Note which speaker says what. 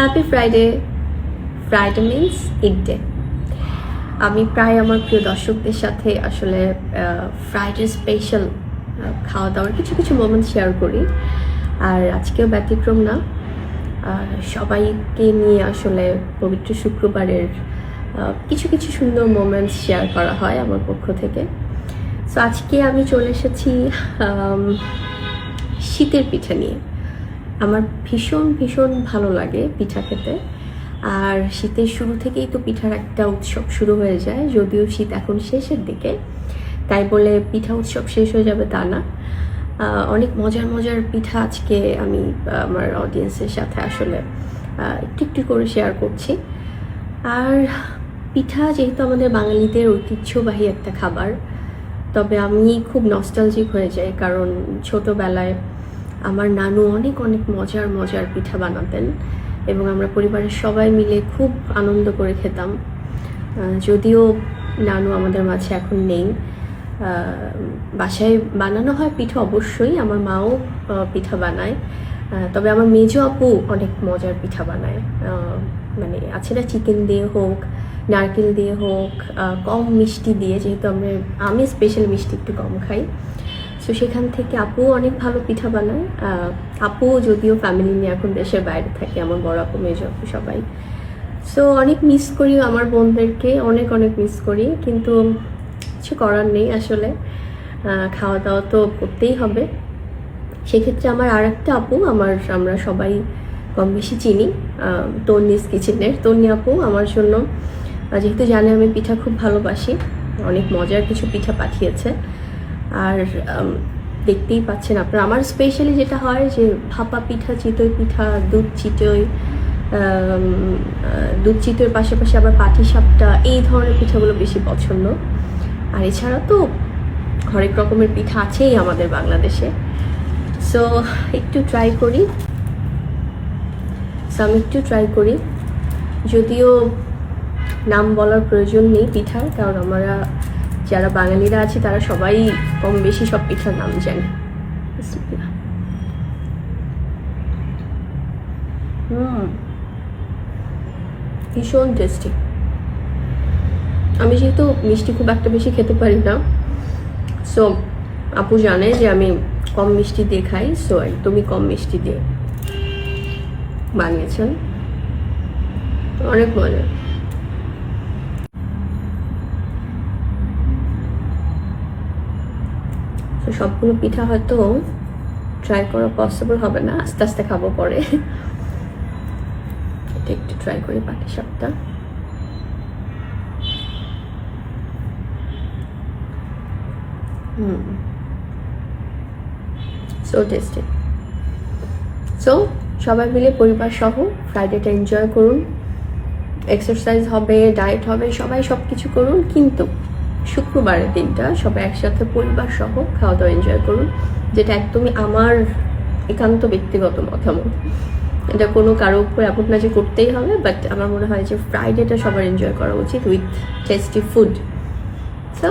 Speaker 1: Happy Friday. Friday means eat day. আমি প্রায় আমার প্রিয় দর্শকদের সাথে আসলে ফ্রাইডে স্পেশাল খাওয়া দাওয়ার কিছু কিছু মোমেন্ট শেয়ার করি, আর আজকেও ব্যতিক্রম না। সবাইকে নিয়ে আসলে পবিত্র শুক্রবারের কিছু কিছু সুন্দর মোমেন্টস শেয়ার করা হয় আমার পক্ষ থেকে। সো আজকে আমি চলে এসেছি শীতের পিঠা নিয়ে। আমার ভীষণ ভীষণ ভালো লাগে পিঠা খেতে, আর শীতের শুরু থেকেই তো পিঠার একটা উৎসব শুরু হয়ে যায়। যদিও শীত এখন শেষের দিকে, তাই বলে পিঠা উৎসব শেষ হয়ে যাবে তা না। অনেক মজার মজার পিঠা আজকে আমি আমার অডিয়েন্সের সাথে আসলে একটু একটু করে শেয়ার করছি। আর পিঠা যেহেতু আমাদের বাঙালিদের ঐতিহ্যবাহী একটা খাবার, তবে আমি খুব নস্টালজিক হয়ে যাই, কারণ ছোটোবেলায় আমার নানু অনেক অনেক মজার মজার পিঠা বানাতেন এবং আমরা পরিবারের সবাই মিলে খুব আনন্দ করে খেতাম। যদিও নানু আমাদের মাঝে এখন নেই, বাসায় বানানো হয় পিঠা অবশ্যই, আমার মাও পিঠা বানায়, তবে আমার মেজো আপু অনেক মজার পিঠা বানায়। মানে আছে না, চিকেন দিয়ে হোক, নারকেল দিয়ে হোক, কম মিষ্টি দিয়ে, যেহেতু আমি স্পেশাল মিষ্টি একটু কম খাই, সো সেখান থেকে আপু অনেক ভালো পিঠা বানায়। আপু যদিও ফ্যামিলি নিয়ে এখন দেশের বাইরে থাকে, আমার বড় আপু মেজো আপু সবাই। সো অনেক মিস করি আমার বোনদেরকে, অনেক অনেক মিস করি, কিন্তু কিছু করার নেই আসলে, খাওয়া দাওয়া তো করতেই হবে। সেক্ষেত্রে আমার আর একটা আপু আমরা সবাই কম বেশি চিনি, তন্নিস কিচেনের তন্নি আপু আমার জন্য, যেহেতু জানে আমি পিঠা খুব ভালোবাসি, অনেক মজার কিছু পিঠা পাঠিয়েছে। আর দেখতেই পাচ্ছেন আপনারা, আমার স্পেশালি যেটা হয় যে ভাপা পিঠা, চিতই পিঠা, দুধ চিতইয়ের পাশাপাশি আবার পাটিসাপটা, এই ধরনের পিঠাগুলো বেশি পছন্দ। আর এছাড়া তো হরেক রকমের পিঠা আছেই আমাদের বাংলাদেশে। সো আমি একটু ট্রাই করি, যদিও নাম বলার প্রয়োজন নেই পিঠার, কারণ আমরা যারা বাঙালিরা আছি তারা সবাই কম বেশি সব পিঠার নাম জানে। ভীষণ টেস্টি। আমি যেহেতু মিষ্টি খুব একটা বেশি খেতে পারি না, সো আপু জানে যে আমি কম মিষ্টি দিয়ে খাই, সো একদমই কম মিষ্টি দিয়ে বানিয়েছেন, অনেক মজা। তো সবগুলো পিঠা হয়তো ট্রাই করা পসিবল হবে না, আস্তে আস্তে খাবো পরে। এটা একটু ট্রাই করি পাটিসাপটা। So tasty. সো সবাই মিলে পরিবার সহ ফ্রাইডেটা এনজয় করুন, এক্সারসাইজ হবে, ডায়েট হবে, সবাই সব কিছু করুন, কিন্তু শুক্রবারের দিনটা সবাই একসাথে পরিবার সহ খাওয়া দাওয়া এনজয় করুন, যেটা একদমই আমার একান্ত ব্যক্তিগত মতামত। এটা কোনো কারো উপর এমন না যে করতেই হবে, বাট আমার মনে হয় যে ফ্রাইডেটা সবার এনজয় করা উচিত উইথ টেস্টি ফুড। সো